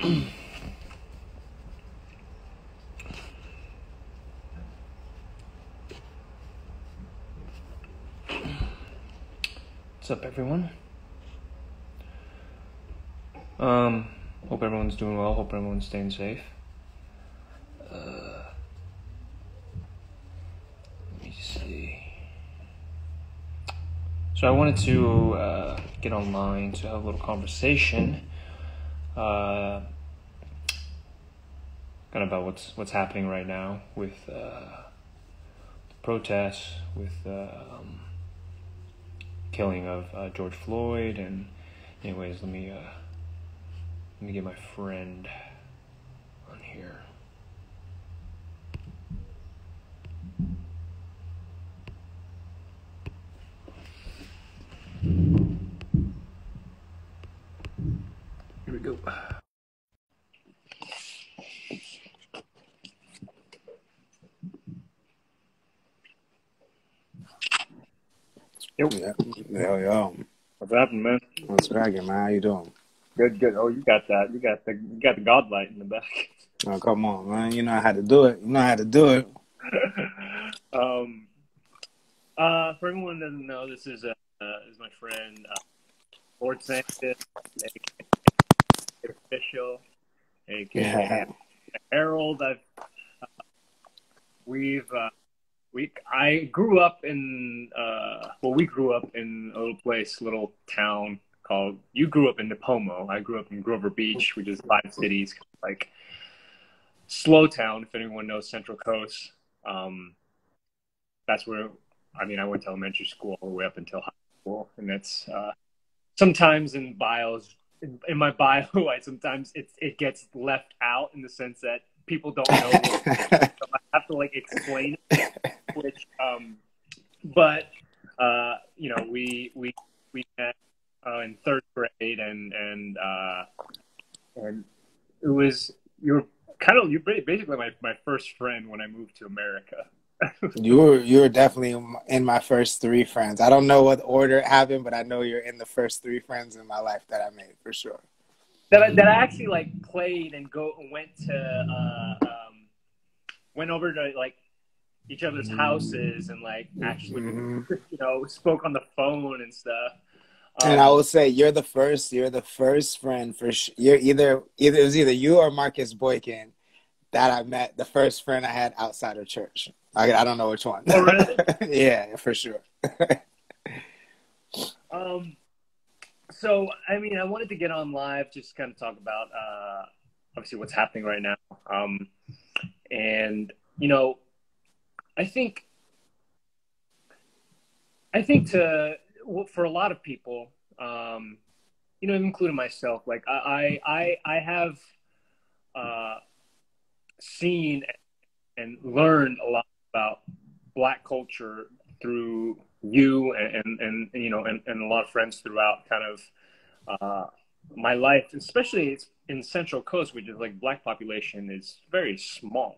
What's up, everyone? Hope everyone's doing well. Hope everyone's staying safe. Let me see. So I wanted to get online to have a little conversation, kind of about what's happening right now with the protests, with killing of George Floyd, and anyways, let me get my friend on here. Here we go. Yo. What's happening, man? What's cracking, man? How you doing? Good. Oh, you got that. You got the godlight in the back. Oh, come on, man. You know I had to do it. For everyone who doesn't know, this is my friend Lorde Sanctus, aka official, aka Harold. I grew up in we grew up in a little town called. You grew up in Nipomo. I grew up in Grover Beach, which is 5 cities, like slow town. If anyone knows Central Coast, that's where. I mean, I went to elementary school all the way up until high school, and that's sometimes in bios. In my bio, sometimes it gets left out in the sense that people don't know. So I have to explain it, which, but we met in 3rd grade, and it was you're basically my first friend when I moved to America. You were definitely in my first 3 friends. I don't know what order it happened, but I know you're in the first 3 friends in my life that I made for sure. That I actually played and went over to each other's houses and actually spoke on the phone and stuff. And I will say you're the first friend for sure. It was either you or Marcus Boykin that I met, the first friend I had outside of church. I don't know which one. Oh, really? Yeah, for sure. So, I mean, I wanted to get on live, just kind of talk about, obviously what's happening right now. And, I think for a lot of people, including myself, I have, seen and learned a lot about Black culture through you and a lot of friends throughout kind of my life, especially in Central Coast, which is Black population is very small,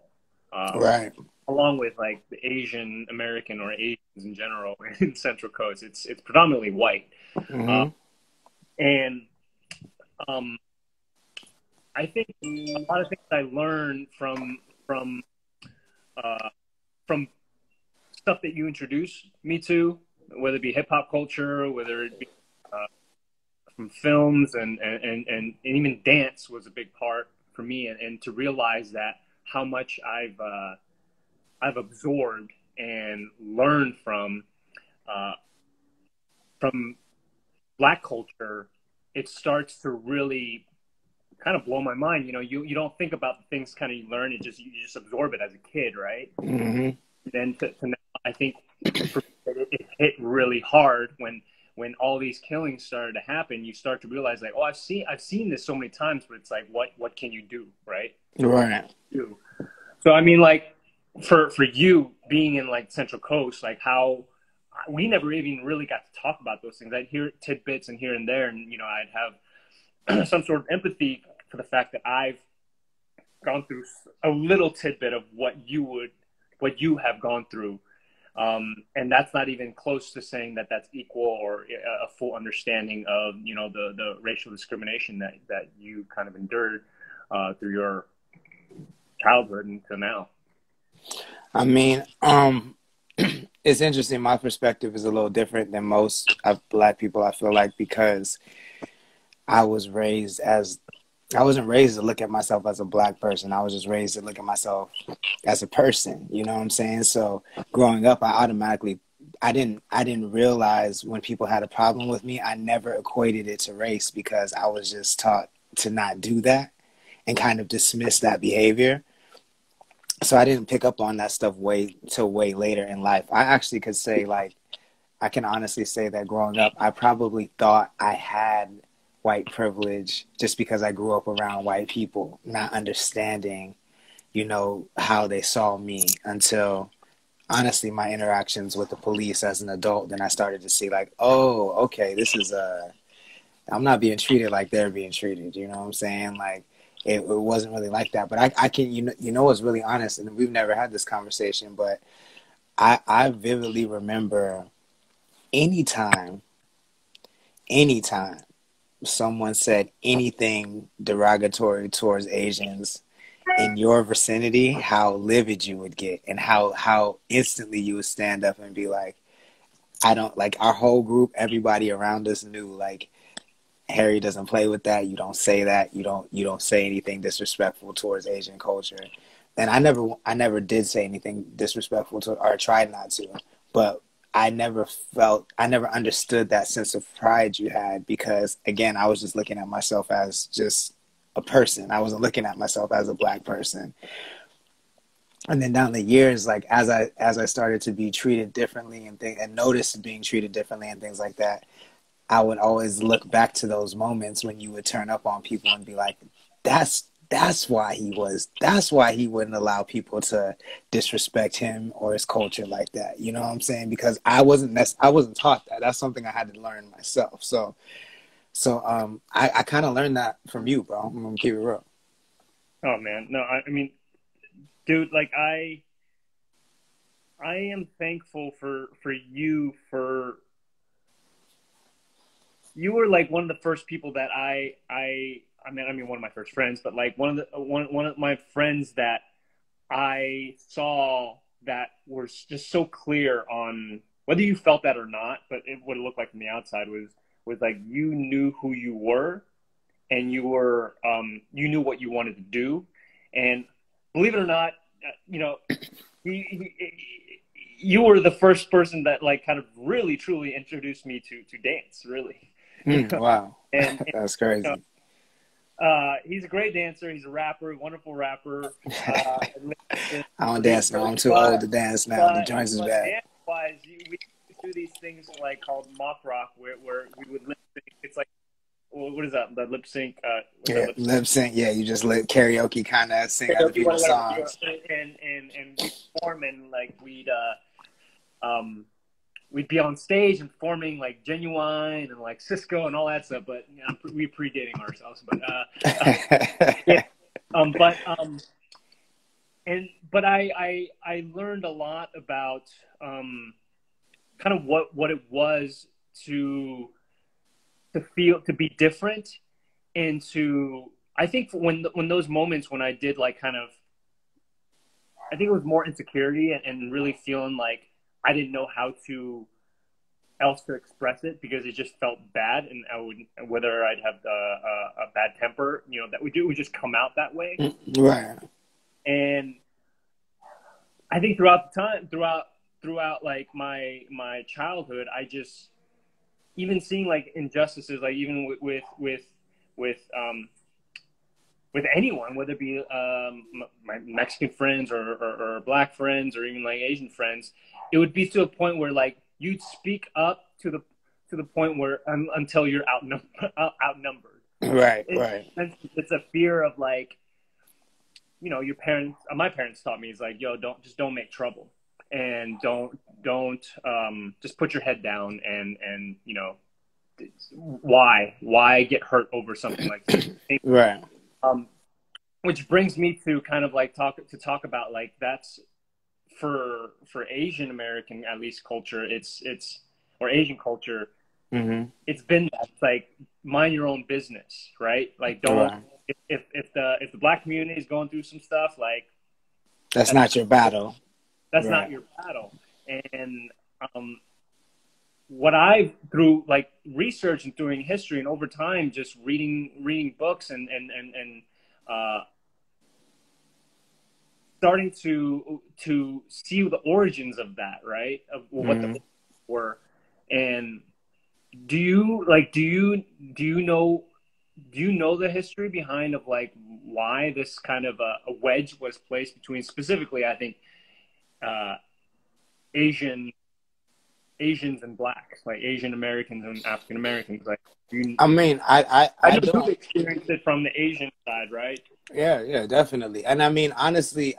Right. Along with the Asian American or Asians in general in Central Coast, it's predominantly white, and I think a lot of things I learned from stuff that you introduced me to, whether it be hip hop culture, whether it be from films and even dance was a big part for me, and to realize that how much I've absorbed and learned from Black culture, it starts to really kind of blow my mind. You don't think about the things kind of you learn, you just absorb it as a kid, right? Mm-hmm. And then to now, I think it hit really hard when all these killings started to happen. You start to realize I've seen this so many times, but it's what can you do, right? Right. So I mean, for you being in Central Coast, how we never even really got to talk about those things. I'd hear tidbits and here and there, and I'd have some sort of empathy for the fact that I've gone through a little tidbit of what you have gone through. And that's not even close to saying that that's equal or a full understanding of, the racial discrimination that you kind of endured. through your childhood and to now? I mean, it's interesting. My perspective is a little different than most of Black people, I feel like, because I was raised as, I wasn't raised to look at myself as a Black person. I was just raised to look at myself as a person. You know what I'm saying? So growing up, I didn't realize when people had a problem with me. I never equated it to race because I was just taught to not do that and kind of dismiss that behavior. So I didn't pick up on that stuff till way later in life. I actually could say, like, I can honestly say that growing up, I probably thought I had white privilege just because I grew up around white people, not understanding, how they saw me until honestly my interactions with the police as an adult. Then I started to see, like, oh, okay, I'm not being treated like they're being treated. You know what I'm saying? Like, it wasn't really like that. But I can, what's really honest, and we've never had this conversation, but I vividly remember anytime someone said anything derogatory towards Asians in your vicinity, how livid you would get and how instantly you would stand up and be like, I don't, like, our whole group, everybody around us knew, like, Harry doesn't play with that. You don't say that. You don't say anything disrespectful towards Asian culture. And I never did say anything disrespectful to, or tried not to, but I never understood that sense of pride you had because, again, I was just looking at myself as just a person. I wasn't looking at myself as a Black person. And then down the years, like, as I started to be treated differently and noticed being treated differently and things like that, I would always look back to those moments when you would turn up on people and be like, that's why he wouldn't allow people to disrespect him or his culture like that. You know what I'm saying? Because I wasn't taught that. That's something I had to learn myself. So I kind of learned that from you, bro. I'm gonna keep it real. Oh man, no, I mean, dude, like I am thankful for you for. You were like one of the first people that I mean one of my first friends, but like one of my friends that I saw that was just so clear on whether you felt that or not, but what it looked like from the outside was like you knew who you were and you knew what you wanted to do, and believe it or not, you were the first person that like kind of really truly introduced me to dance, really. Wow. and That's crazy. He's a great dancer. He's a rapper, wonderful rapper. I don't dance now. I'm too old to dance now. The joints is bad. Dance-wise, we do these things like called mock rock, where we would lip sync. It's like, what is that? The lip sync? Lip sync. Yeah, you just karaoke kind of sing other people's songs. And we perform and like we'd be on stage and performing like Genuine and like Cisco and all that stuff, but we predating ourselves. But yeah. But I learned a lot about kind of what it was to feel, to be different, and to, I think when those moments when I did like kind of, I think it was more insecurity and really feeling like I didn't know how else to express it because it just felt bad, and I would, whether I'd have a bad temper, that would just come out that way. Right. And I think throughout like my childhood, I just, even seeing like injustices, like even with anyone, whether it be my Mexican friends or Black friends or even like Asian friends, it would be to a point where like you'd speak up to the point where until you're outnumbered. Right. It's a fear of like, your parents. My parents taught me is like, yo, don't make trouble, and don't just put your head down and why get hurt over something like this? Right. Which brings me to kind of like talk about like that's for Asian American, at least, culture. It's or Asian culture. Mm-hmm. It's been that. It's like mind your own business, right? Like don't if the black community is going through some stuff, like That's not your battle. that's Right. not your battle. And what I through like research and doing history and over time, just reading books and starting to see the origins of that, right? Of what the were. And do you know the history behind of like why this kind of a wedge was placed between specifically, I think, Asians and blacks, like Asian Americans and African Americans? Like, I mean, I know don't. you've experienced it from the Asian side, right? Yeah, definitely. And I mean, honestly,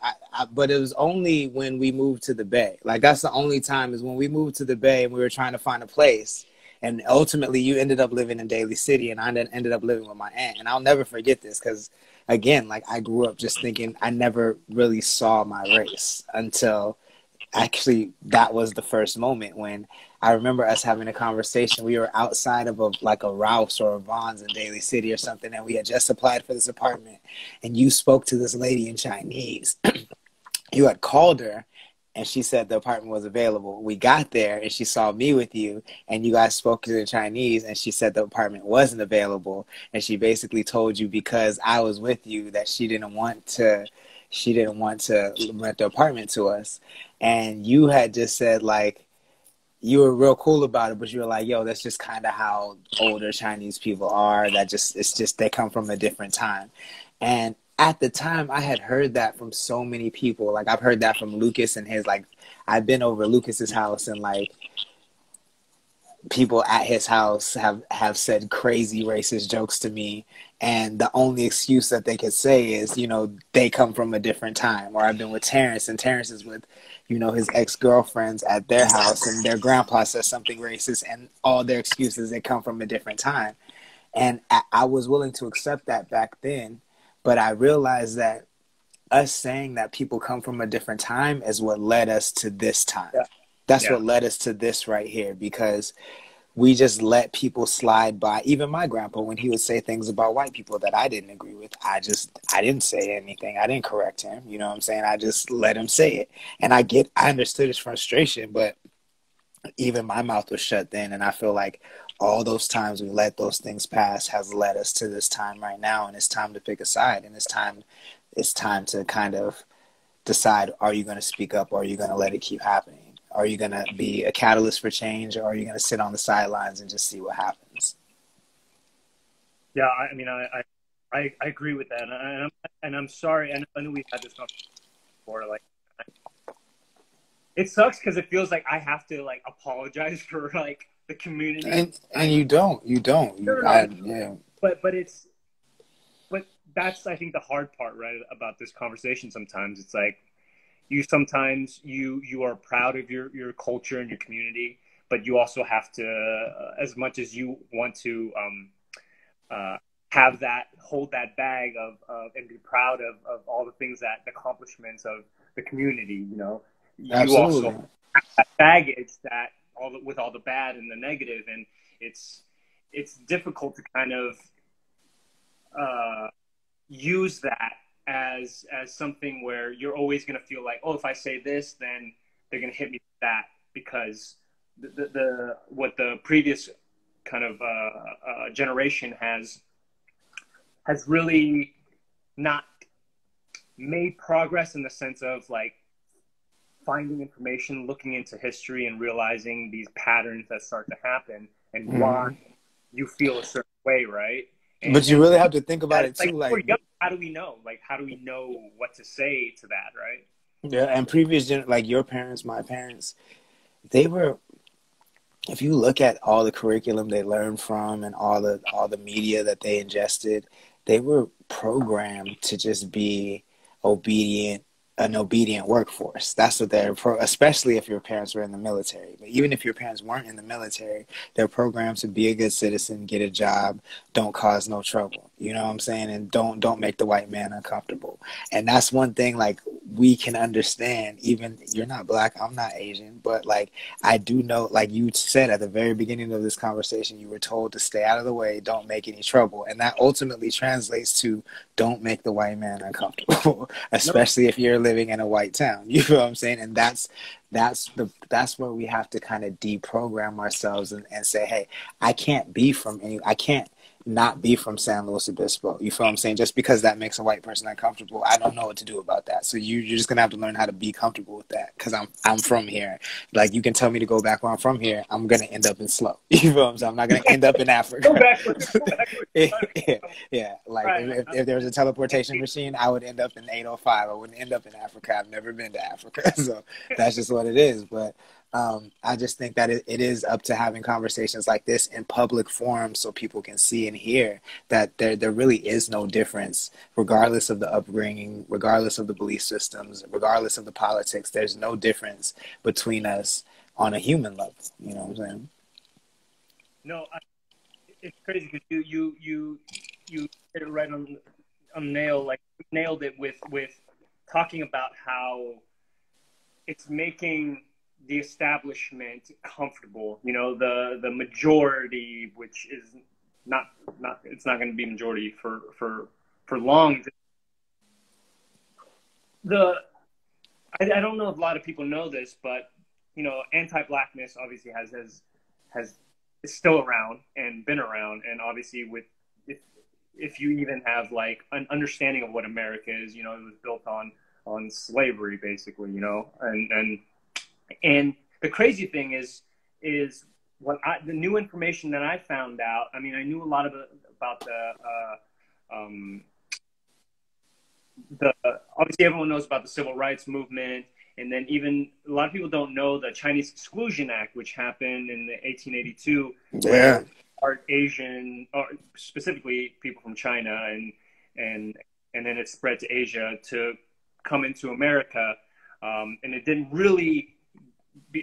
but it was only when we moved to the Bay. Like, that's the only time is when we moved to the Bay and we were trying to find a place. And ultimately, you ended up living in Daly City, and I then ended up living with my aunt. And I'll never forget this because, again, like, I grew up just thinking I never really saw my race until actually that was the first moment when I remember us having a conversation. We were outside of a Ralph's or a Vaughn's in Daly City or something, and we had just applied for this apartment, and you spoke to this lady in Chinese. You had called her, and she said the apartment was available. We got there, and she saw me with you, and you guys spoke to her in Chinese, and she said the apartment wasn't available, and she basically told you because I was with you that she didn't want to rent the apartment to us. And you had just said, like, you were real cool about it, but you were like, yo, that's just kind of how older Chinese people are. It's just, they come from a different time. And at the time, I had heard that from so many people. Like, I've heard that from Lucas and his, like, I've been over Lucas's house, and, like, people at his house have said crazy racist jokes to me, and the only excuse that they could say is, you know, they come from a different time. Or I've been with Terrence, and Terrence is with, you know, his ex-girlfriends at their house, and their grandpa says something racist, and all their excuses, they come from a different time. And I was willing to accept that back then, but I realized that us saying that people come from a different time is what led us to this time. Yeah. That's what led us to this right here, because we just let people slide by. Even my grandpa, when he would say things about white people that I didn't agree with, I didn't say anything. I didn't correct him. You know what I'm saying? I just let him say it. And I understood his frustration, but even my mouth was shut then. And I feel like all those times we let those things pass has led us to this time right now. And it's time to pick a side. And it's time to kind of decide, are you going to speak up, or are you going to let it keep happening? Are you going to be a catalyst for change, or are you going to sit on the sidelines and just see what happens? Yeah, I mean, I agree with that, and I'm sorry. I know we've had this conversation before. Like, it sucks because it feels like I have to like apologize for like the community, and you don't. Yeah. But that's, I think, the hard part, right, about this conversation. Sometimes it's like, you are proud of your culture and your community, but you also have to, as much as you want to hold that bag of and be proud of all the things, that the accomplishments of the community, you know, Absolutely. You also have that baggage with all the bad and the negative, and it's difficult to kind of use that as something where you're always going to feel like, oh, if I say this, then they're going to hit me with that, because what the previous kind of generation has really not made progress in the sense of like finding information, looking into history, and realizing these patterns that start to happen and why you feel a certain way, right? But you really have to think about it too. Like, how do we know? Like, how do we know what to say to that, right? Yeah, and previous like your parents, my parents, they were. If you look at all the curriculum they learned from and all the media that they ingested, they were programmed to just be an obedient workforce. That's what they're especially if your parents were in the military. But even if your parents weren't in the military, they're programmed to be a good citizen, get a job, don't cause no trouble. You know what I'm saying? And don't make the white man uncomfortable. And that's one thing, like, we can understand, even you're not black, I'm not Asian, but like I do know, like you said at the very beginning of this conversation, you were told to stay out of the way, don't make any trouble. And that ultimately translates to don't make the white man uncomfortable, especially if you're living in a white town. You know what I'm saying? And that's where we have to kind of deprogram ourselves and say, hey, I can't not be from San Luis Obispo. You feel what I'm saying? Just because that makes a white person uncomfortable, I don't know what to do about that. So you're just gonna have to learn how to be comfortable with that. Because I'm from here. Like you can tell me to go back where I'm from here, I'm gonna end up in slow. You feel what I'm saying? I'm not gonna end up in Africa. Go backwards. Yeah. Like if there was a teleportation machine, I would end up in 805. I wouldn't end up in Africa. I've never been to Africa, so that's just what it is. But I just think that it is up to having conversations like this in public forums so people can see and hear that there really is no difference, regardless of the upbringing, regardless of the belief systems, regardless of the politics. There's no difference between us on a human level. You know what I'm saying? No, it's crazy because you hit it right on the nail. Like you nailed it with talking about how it's making the establishment comfortable, you know, the majority, which is not it's not going to be majority for long. I don't know if a lot of people know this, but you know, anti-blackness obviously is still around and been around, and obviously if you even have like an understanding of what America is, you know, it was built on slavery basically, you know, and the crazy thing is the new information that I found out. I mean, I knew a lot about the obviously everyone knows about the civil rights movement, and then even a lot of people don't know the Chinese Exclusion Act, which happened in 1882, where Asian, or specifically people from China, and then it spread to Asia to come into America, and it didn't really. They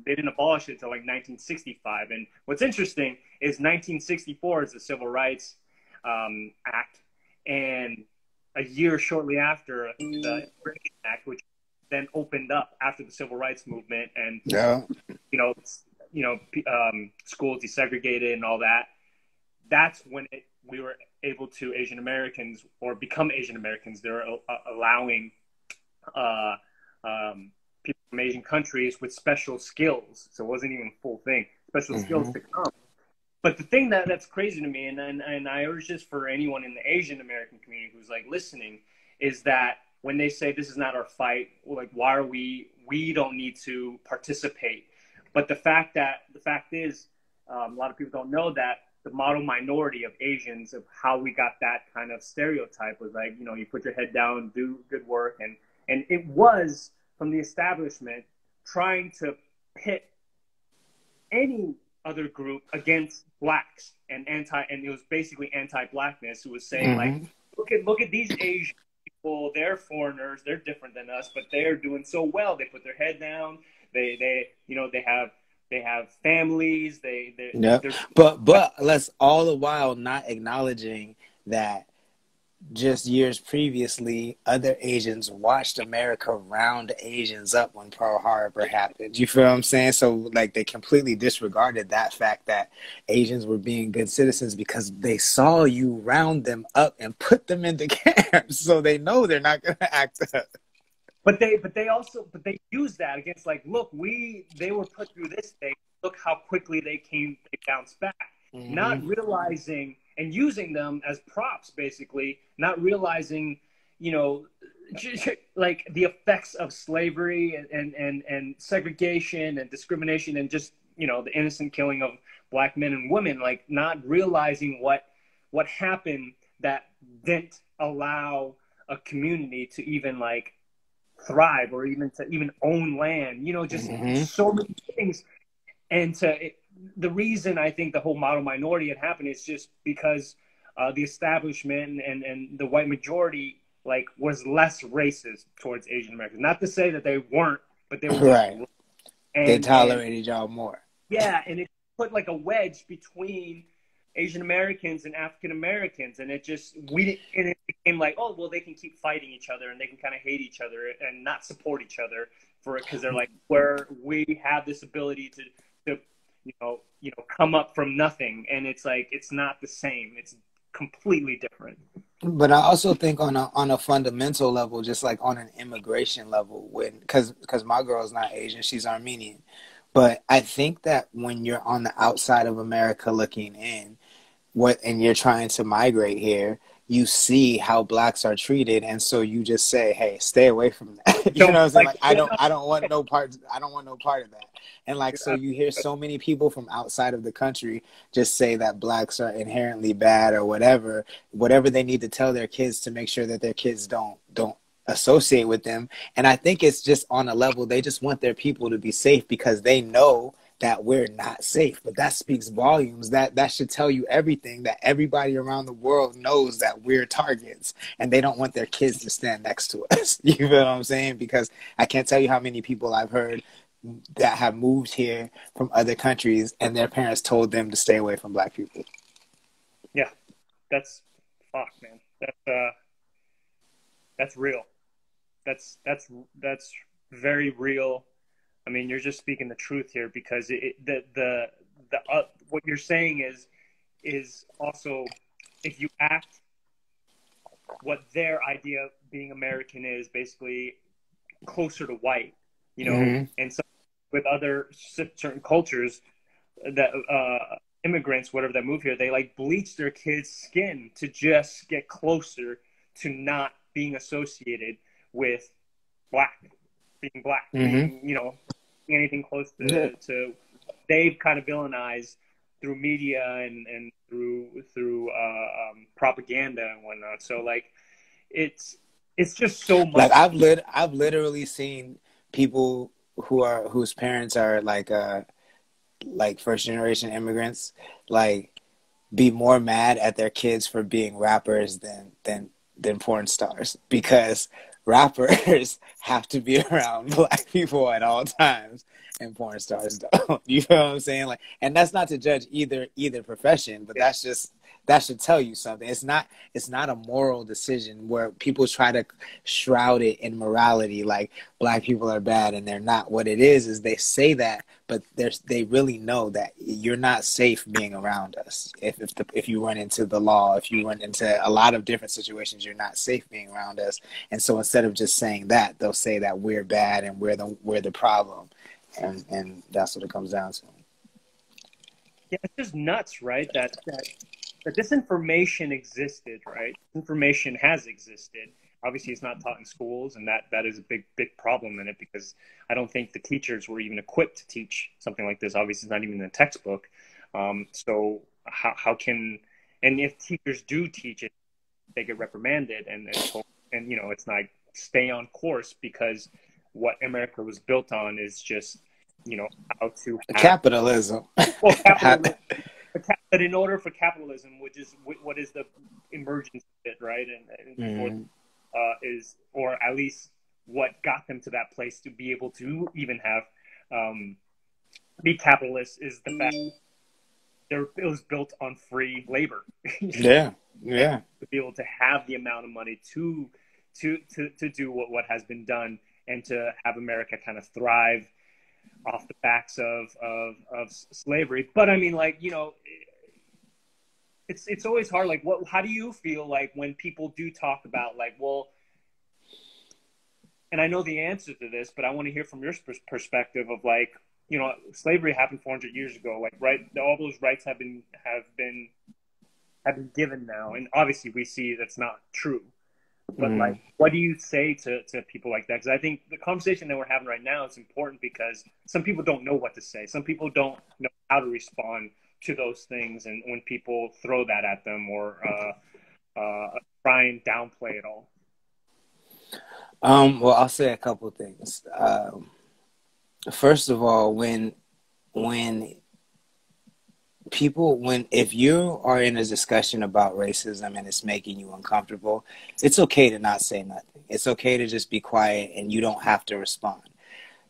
didn't abolish it until like 1965. And what's interesting is 1964 is the Civil Rights Act, and a year shortly after the Immigration Act, which then opened up after the Civil Rights Movement, and schools desegregated and all that. That's when we were able to Asian Americans or become Asian Americans. They were allowing people from Asian countries with special skills. So it wasn't even a full thing, special skills to come. But the thing that's crazy to me, and I urge this for anyone in the Asian American community who's like listening, is that when they say this is not our fight, like why are we don't need to participate. But the fact is, a lot of people don't know that the model minority of Asians, of how we got that kind of stereotype, was like, you know, you put your head down, do good work, and it was from the establishment trying to pit any other group against blacks and it was basically anti-blackness, who was saying like, look at these Asian people, they're foreigners, they're different than us, but they're doing so well. They put their head down, they have families, but let's all the while not acknowledging that just years previously, other Asians watched America round Asians up when Pearl Harbor happened. You feel what I'm saying? So, like, they completely disregarded that fact that Asians were being good citizens because they saw you round them up and put them into camps. So they know they're not going to act up. But they use that against, like, look, they were put through this thing. Look how quickly they bounced back. Not realizing and using them as props, basically, not realizing, you know, like the effects of slavery and segregation and discrimination and just, you know, the innocent killing of black men and women, like not realizing what happened that didn't allow a community to even like thrive or even own land, you know, just so many things. And the reason I think the whole model minority had happened is just because the establishment and the white majority like was less racist towards Asian Americans. Not to say that they weren't, but they were right. They tolerated y'all more. Yeah, and it put like a wedge between Asian Americans and African Americans, and it became like, oh well, they can keep fighting each other and they can kind of hate each other and not support each other for it because they're like, where we have this ability to come up from nothing, and it's like it's not the same. It's completely different. But I also think on a fundamental level, just like on an immigration level, because my girl's not Asian, she's Armenian. But I think that when you're on the outside of America looking in, and you're trying to migrate here, you see how blacks are treated, and so you just say, "Hey, stay away from that." You know what I'm saying? Like, I don't want no part. I don't want no part of that. And like, so you hear so many people from outside of the country just say that blacks are inherently bad or whatever they need to tell their kids to make sure that their kids don't associate with them. And I think it's just on a level, they just want their people to be safe because they know that we're not safe. But that speaks volumes. That should tell you everything, that everybody around the world knows that we're targets and they don't want their kids to stand next to us. You feel what I'm saying? Because I can't tell you how many people I've heard that have moved here from other countries and their parents told them to stay away from black people. Yeah, that's fuck, man. That's real. That's very real. I mean, you're just speaking the truth here because what you're saying is also, if you act what their idea of being American is, basically closer to white, and so with other certain cultures that immigrants, whatever, that move here, they like bleach their kids' skin to just get closer to not being associated with being black, being, anything close to they've kind of villainized through media and through propaganda and whatnot. So like, it's just so much. Like I've literally seen people whose parents are like first generation immigrants, like be more mad at their kids for being rappers than porn stars, because rappers have to be around black people at all times and porn stars don't. You know what I'm saying? Like, and that's not to judge either profession, but that should tell you something. It's not a moral decision where people try to shroud it in morality, like black people are bad and they're not. What it is they say that, but they really know that you're not safe being around us. If you run into the law, if you run into a lot of different situations, you're not safe being around us. And so instead of just saying that, they'll say that we're bad and we're the problem, and that's what it comes down to. Yeah, it's just nuts, right? That this information existed, right? Information has existed. Obviously, it's not taught in schools, and that is a big problem in it, because I don't think the teachers were even equipped to teach something like this. Obviously, it's not even in the textbook. So how can, and if teachers do teach it, they get reprimanded and it's like, stay on course, because what America was built on is just how to have capitalism. Well, capitalism. But in order for capitalism, which is what is the emergence of it, right? And is, or at least what got them to that place to be able to even have be capitalist, is the fact it was built on free labor. Yeah. To be able to have the amount of money to do what has been done, and to have America kind of thrive off the backs of slavery. But I mean, like, it's always hard. Like, how do you feel like when people do talk about, like, well, and I know the answer to this, but I want to hear from your perspective of, like, slavery happened 400 years ago. Like, right, all those rights have been given now, and obviously we see that's not true. But like, what do you say to people like that? Because I think the conversation that we're having right now is important, because some people don't know what to say. Some people don't know how to respond to those things, and when people throw that at them, or try and downplay it all. Well, I'll say a couple of things. First of all, if you are in a discussion about racism and it's making you uncomfortable, it's okay to not say nothing. It's okay to just be quiet, and you don't have to respond.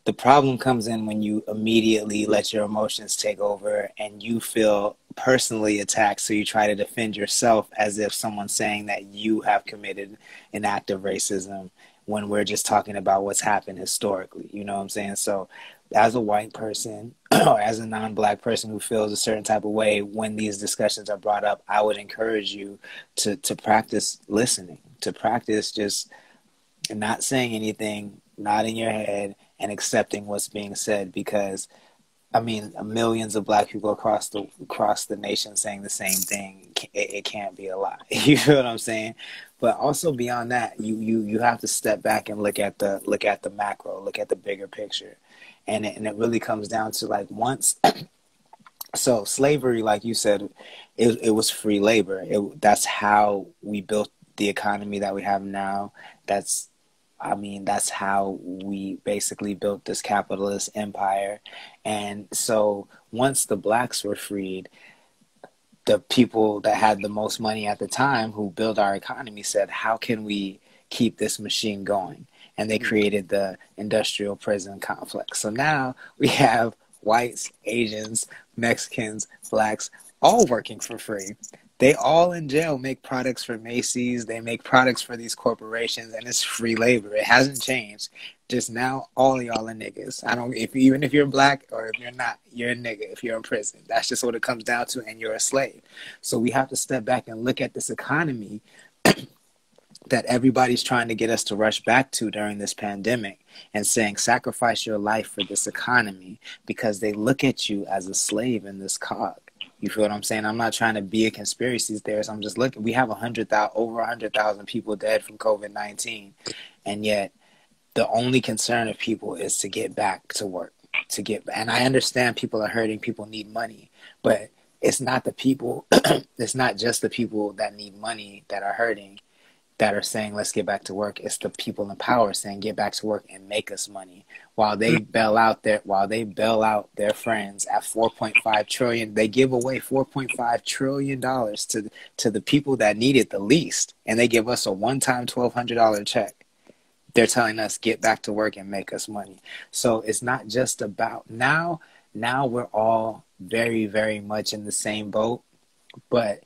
The problem comes in when you immediately let your emotions take over and you feel personally attacked. So you try to defend yourself as if someone's saying that you have committed an act of racism when we're just talking about what's happened historically. You know what I'm saying? So as a white person or as a non-black person who feels a certain type of way when these discussions are brought up, I would encourage you to practice listening, to practice just not saying anything, nodding your head, and accepting what's being said. Because I mean, millions of black people across the nation saying the same thing, it can't be a lie. You feel what I'm saying? But also beyond that, you have to step back and look at the macro, look at the bigger picture, and it really comes down to like once. So slavery, like you said, it was free labor. That's how we built the economy that we have now. That's how we basically built this capitalist empire. And so once the blacks were freed, the people that had the most money at the time who built our economy said, how can we keep this machine going? And they created the industrial prison complex. So now we have whites, Asians, Mexicans, blacks, all working for free. They all in jail make products for Macy's. They make products for these corporations, and it's free labor. It hasn't changed. Just now, all of y'all are niggas. Even if you're black or if you're not, you're a nigga if you're in prison. That's just what it comes down to, and you're a slave. So we have to step back and look at this economy that everybody's trying to get us to rush back to during this pandemic and saying, sacrifice your life for this economy, because they look at you as a slave in this cog. You feel what I'm saying? I'm not trying to be a conspiracy theorist. I'm just looking. We have over 100,000 people dead from COVID-19, and yet the only concern of people is to get back to work. And I understand people are hurting. People need money, but it's not the people. It's not just the people that need money that are hurting, that are saying, let's get back to work. It's the people in power saying, get back to work and make us money. While they bail out their friends at 4.5 trillion, they give away 4.5 trillion dollars to the people that need it the least, and they give us a one-time $1,200 check. They're telling us, get back to work and make us money. So it's not just about now we're all very, very much in the same boat. But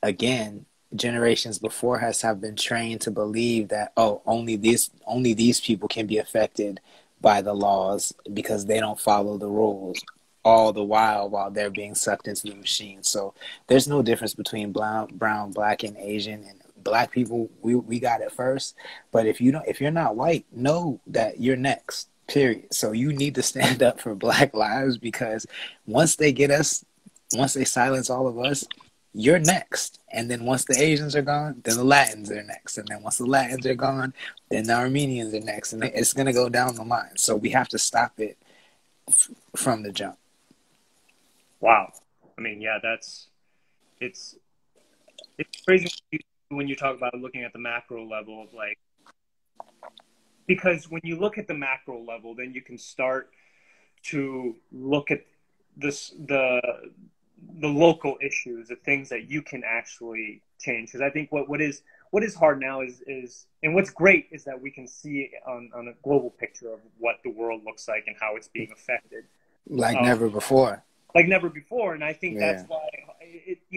again, generations before us have been trained to believe that, only these people can be affected by the laws because they don't follow the rules, all the while they're being sucked into the machine. So there's no difference between brown, black, and Asian. And black people, we got it first. But if you're not white, know that you're next, period. So you need to stand up for black lives, because once they silence all of us, you're next. And then once the Asians are gone, then the Latins are next. And then once the Latins are gone, then the Armenians are next. And it's going to go down the line. So we have to stop it from the jump. Wow. I mean, yeah, it's crazy when you talk about looking at the macro level of like, because when you look at the macro level, then you can start to look at the local issues, the things that you can actually change. Because I think what is hard now is and what's great is that we can see on a global picture of what the world looks like and how it's being affected. Like never before. And I think that's why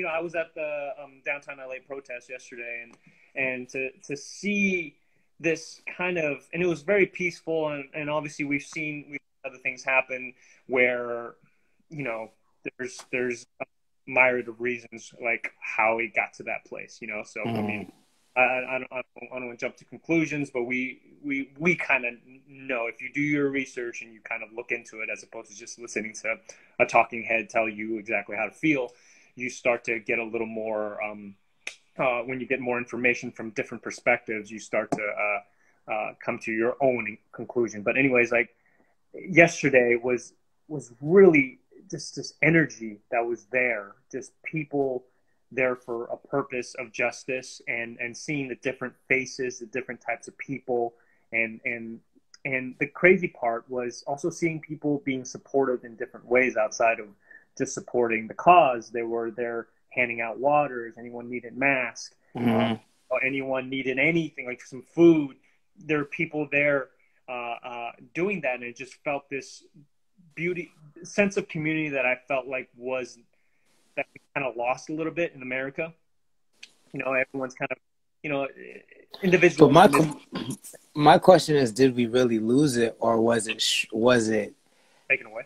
I was at the downtown LA protest yesterday, and to see this kind of, and it was very peaceful, and obviously we've seen other things happen where there's a myriad of reasons like how it got to that place, so I mean, I don't want to jump to conclusions, but we kind of know, if you do your research and you kind of look into it, as opposed to just listening to a talking head tell you exactly how to feel, you start to get a little more, when you get more information from different perspectives, you start to come to your own conclusion. But anyways, like yesterday was really just this energy that was there, just people there for a purpose of justice, and seeing the different faces, the different types of people, and the crazy part was also seeing people being supportive in different ways outside of just supporting the cause. They were there handing out waters, anyone needed masks, or anyone needed anything, like some food. There are people there doing that, and it just felt this sense of community that I felt like that we kind of lost a little bit in America. Everyone's kind of, But individualism my question is, did we really lose it, or was it taken away.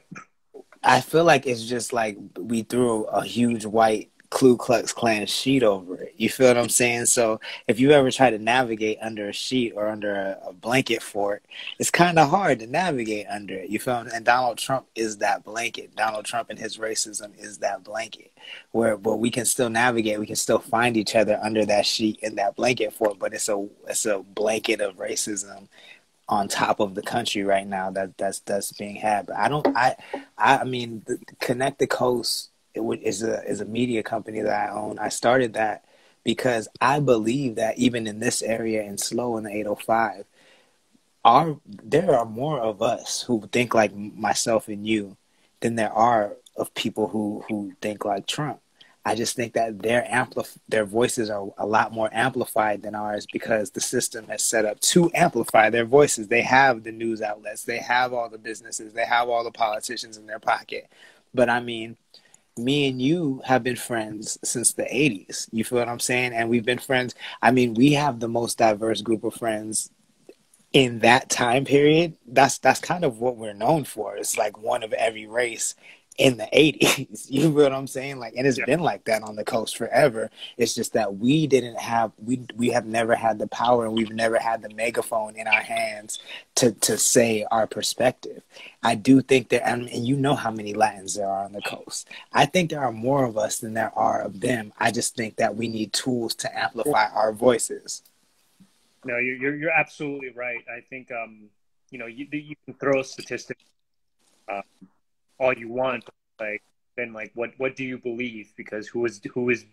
I feel like it's just like we threw a huge white Ku Klux Klan sheet over it. You feel what I'm saying? So if you ever try to navigate under a sheet or under a blanket for it, it's kind of hard to navigate under it. You feel me? And Donald Trump is that blanket. Donald Trump and his racism is that blanket but we can still navigate. We can still find each other under that sheet and that blanket for it. But it's a blanket of racism on top of the country right now that's being had. But I mean, Connect the Coast is a media company that I own. I started that because I believe that even in this area in Slow in the 805, there are more of us who think like myself and you than there are of people who think like Trump. I just think that their voices are a lot more amplified than ours because the system has set up to amplify their voices. They have the news outlets, they have all the businesses, they have all the politicians in their pocket. But I mean, me and you have been friends since the 80s. You feel what I'm saying? And we've been friends. I mean, we have the most diverse group of friends in that time period. That's kind of what we're known for. It's like one of every race in the 80s. You feel what I'm saying? Like, and it's been like that on the coast forever. It's just that we have never had the power, and we've never had the megaphone in our hands to say our perspective. I do think that, and you know how many Latins there are on the coast. I think there are more of us than there are of them. I just think that we need tools to amplify our voices. No, you're absolutely right. I think you can throw statistics all you want, like then like what do you believe? Because who is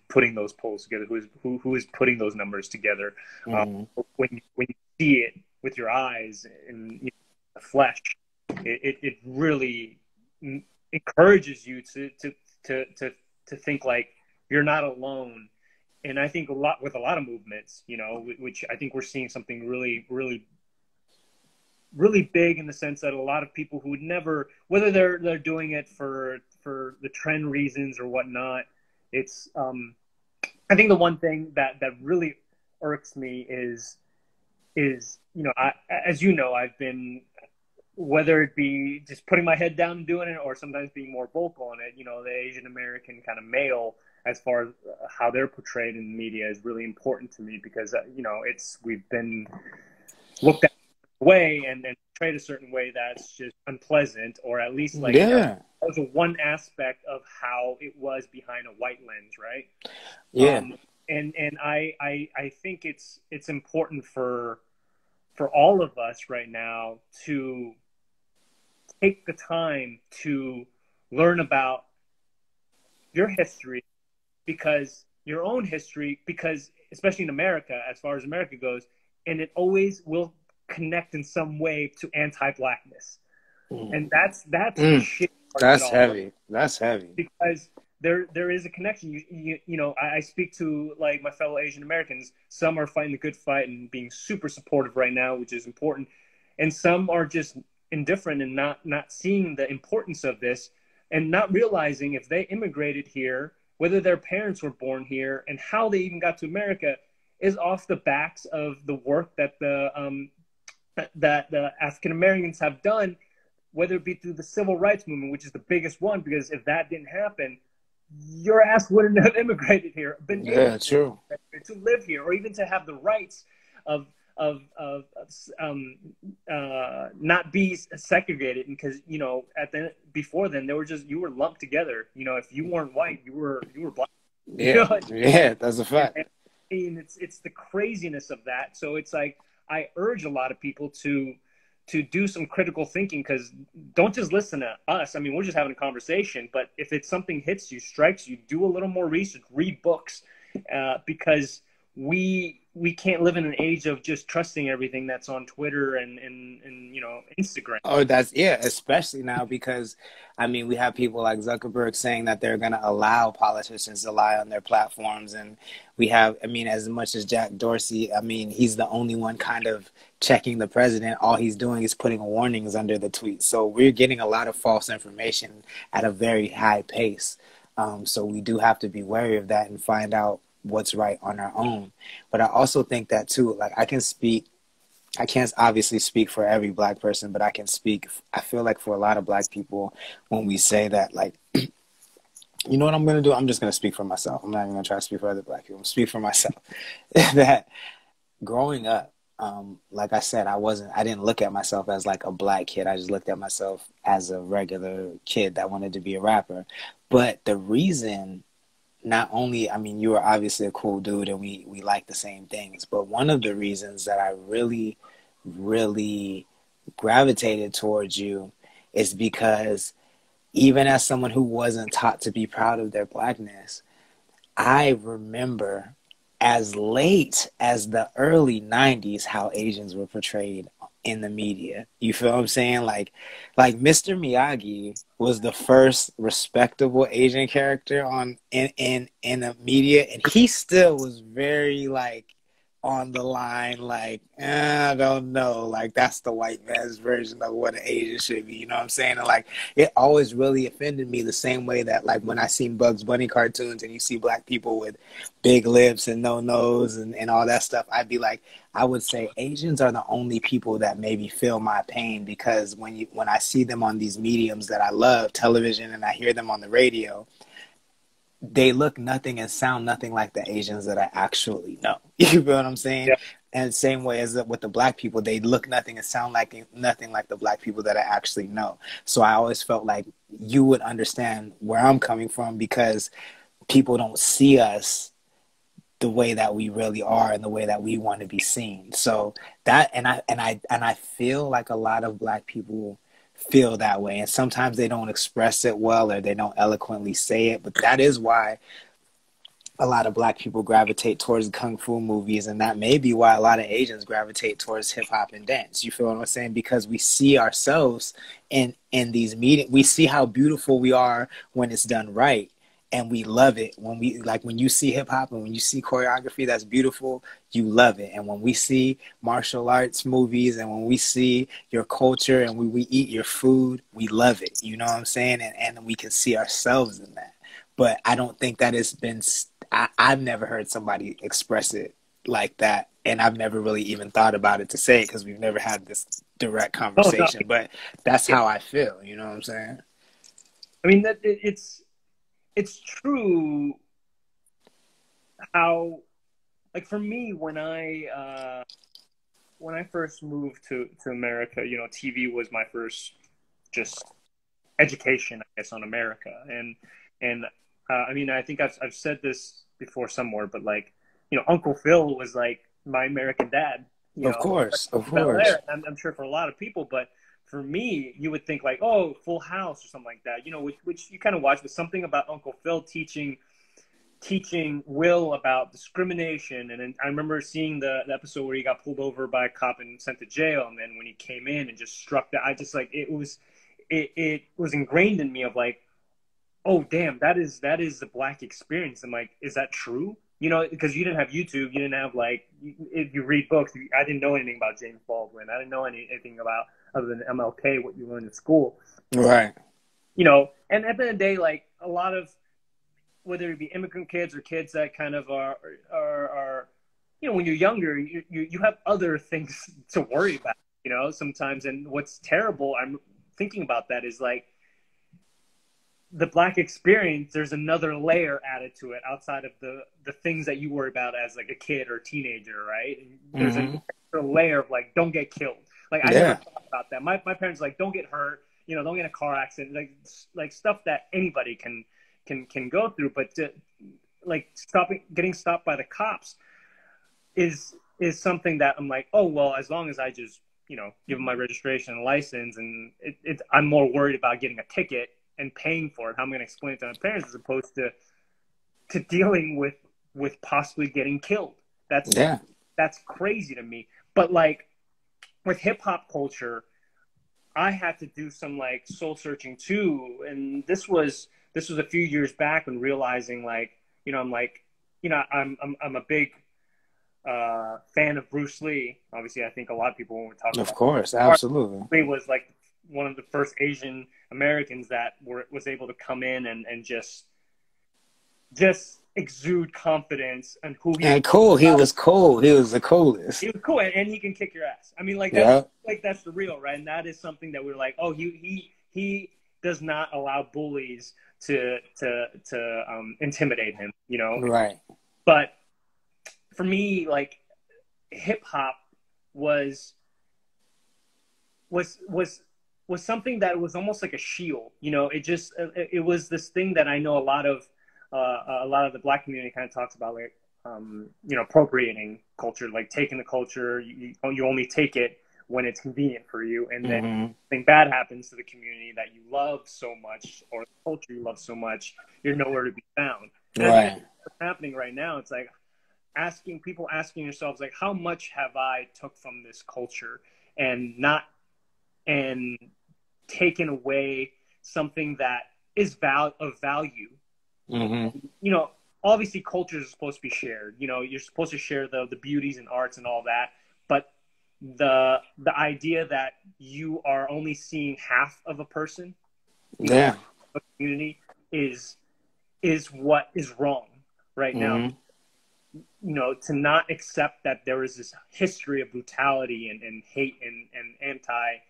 putting those polls together? Who is putting those numbers together? Mm-hmm. When you see it with your eyes and the flesh, it really encourages you to think like you're not alone. And I think with a lot of movements, which I think we're seeing something really, really, really big in the sense that a lot of people who would never, whether they're doing it for the trend reasons or whatnot, it's I think the one thing that really irks me is as you know, I've been, whether it be just putting my head down and doing it, or sometimes being more vocal on it, the Asian American kind of male, as far as how they're portrayed in the media, is really important to me because we've been looked at a way and portrayed a certain way that's just unpleasant, or at least like that was one aspect of how it was behind a white lens, right? And I think it's important for all of us right now to take the time to learn about your history, because your own history, because especially in America, as far as America goes, and it always will connect in some way to anti-blackness. And that's shit. That's heavy. That's heavy. Because there is a connection. I speak to like my fellow Asian Americans. Some are fighting the good fight and being super supportive right now, which is important. And some are just indifferent and not seeing the importance of this, and not realizing if they immigrated here, whether their parents were born here, and how they even got to America is off the backs of the work that the African Americans have done, whether it be through the civil rights movement, which is the biggest one, because if that didn't happen, your ass wouldn't have immigrated here, been able true, to live here, or even to have the rights of not be segregated. Because before then, they were just, you were lumped together. If you weren't white, you were black. That's a fact. And it's the craziness of that. So it's like, I urge a lot of people to do some critical thinking, because don't just listen to us. I mean, we're just having a conversation, but if it's something hits you, strikes you, do a little more research, read books, because we we can't live in an age of just trusting everything that's on Twitter and Instagram. Oh, that's, yeah, especially now because, I mean, we have people like Zuckerberg saying that they're going to allow politicians to lie on their platforms. And we have, I mean, as much as Jack Dorsey, I mean, he's the only one kind of checking the president. All he's doing is putting warnings under the tweets. So we're getting a lot of false information at a very high pace. So we do have to be wary of that and find out what's right on our own. But I also think that too, like I can't obviously speak for every Black person, but I can speak, I feel like for a lot of Black people, when we say that, like, you know what I'm going to do? I'm just going to speak for myself. I'm not even going to try to speak for other Black people. I'm speak for myself. That growing up, like I said, I didn't look at myself as like a Black kid. I just looked at myself as a regular kid that wanted to be a rapper. But the reason, not only, I mean, you are obviously a cool dude and we like the same things, but one of the reasons that I really, really gravitated towards you is because even as someone who wasn't taught to be proud of their Blackness, I remember as late as the early 90s how Asians were portrayed in the media. You feel what I'm saying? Like Mr. Miyagi was the first respectable Asian character in the media, and he still was very like on the line, like, I don't know, like that's the white man's version of what an Asian should be, you know what I'm saying? And like it always really offended me the same way that like when I seen Bugs Bunny cartoons and you see Black people with big lips and no nose and all that stuff, I'd be like, I would say Asians are the only people that maybe feel my pain, because when I see them on these mediums that I love, television, and I hear them on the radio, they look nothing and sound nothing like the Asians that I actually know. You feel what I'm saying? Yeah. And same way as with the Black people, they look nothing and sound like nothing like the Black people that I actually know. So I always felt like you would understand where I'm coming from, because people don't see us the way that we really are and the way that we want to be seen. So that, and I feel like a lot of Black people feel that way, and sometimes they don't express it well or they don't eloquently say it, but that is why a lot of Black people gravitate towards kung fu movies, and that may be why a lot of Asians gravitate towards hip-hop and dance. You feel what I'm saying? Because we see ourselves in these meetings. We see how beautiful we are when it's done right, and we love it. When you see hip-hop and when you see choreography that's beautiful, you love it. And when we see martial arts movies and when we see your culture and we eat your food, we love it. You know what I'm saying? And we can see ourselves in that. But I don't think that it's been, I've never heard somebody express it like that. And I've never really even thought about it to say it because we've never had this direct conversation. Oh, no. But that's how I feel. You know what I'm saying? I mean, it's true how, like, for me, when I first moved to America, you know, TV was my first just education, I guess, on America. And I mean, I think I've said this before somewhere, but like, you know, Uncle Phil was like my American dad. Of course. I'm sure for a lot of people, but for me, you would think like, oh, Full House or something like that, you know, which you kind of watch, but something about Uncle Phil teaching Will about discrimination. And then I remember seeing the episode where he got pulled over by a cop and sent to jail. And then when he came in and just struck that, I just like, it was ingrained in me of like, oh, damn, that is the Black experience. I'm like, is that true? You know, because you didn't have YouTube. You didn't have like, if you read books, I didn't know anything about James Baldwin. I didn't know anything about other than MLK, what you learned in school. Right. You know, and at the end of the day, like a lot of, whether it be immigrant kids or kids that kind of are you know, when you're younger, you have other things to worry about, you know, sometimes. And what's terrible, I'm thinking about that, is like the Black experience, there's another layer added to it outside of the things that you worry about as like a kid or teenager, right? And there's a layer of like, don't get killed. Like I never thought about that. My parents like, don't get hurt, you know, don't get in a car accident, like stuff that anybody can go through. But like getting stopped by the cops is something that I'm like, oh, well, as long as I just, you know, give them my registration and license, and I'm more worried about getting a ticket and paying for it, how I'm going to explain it to my parents, as opposed to dealing with possibly getting killed. That's that's crazy to me. But like with hip hop culture, I had to do some like soul searching too, and this was a few years back when realizing like, I'm like, I'm a big fan of Bruce Lee. Obviously, I think a lot of people when we talk Of about course, art, absolutely. Lee was like one of the first Asian Americans that was able to come in and just exude confidence and who he And cool, he was cool. He was the coolest. he was cool, and he can kick your ass. I mean, Yeah, that's the real, right? And that is something that we're like, oh, he does not allow bullies to intimidate him, right. But for me, like hip hop was was was was something that was almost like a shield. It was this thing that I know a lot of the black community kind of talks about, like appropriating culture, like taking the culture. You only take it when it's convenient for you, and then something bad happens to the community that you love so much, or the culture you love so much, you're nowhere to be found. And I think that's what's happening right now. It's like asking yourselves, like, how much have I took from this culture and not and taken away something that is of value. Obviously cultures are supposed to be shared. You're supposed to share the beauties and arts and all that, but the idea that you are only seeing half of a person, a community, is what is wrong right now. To not accept that there is this history of brutality and hate and anti,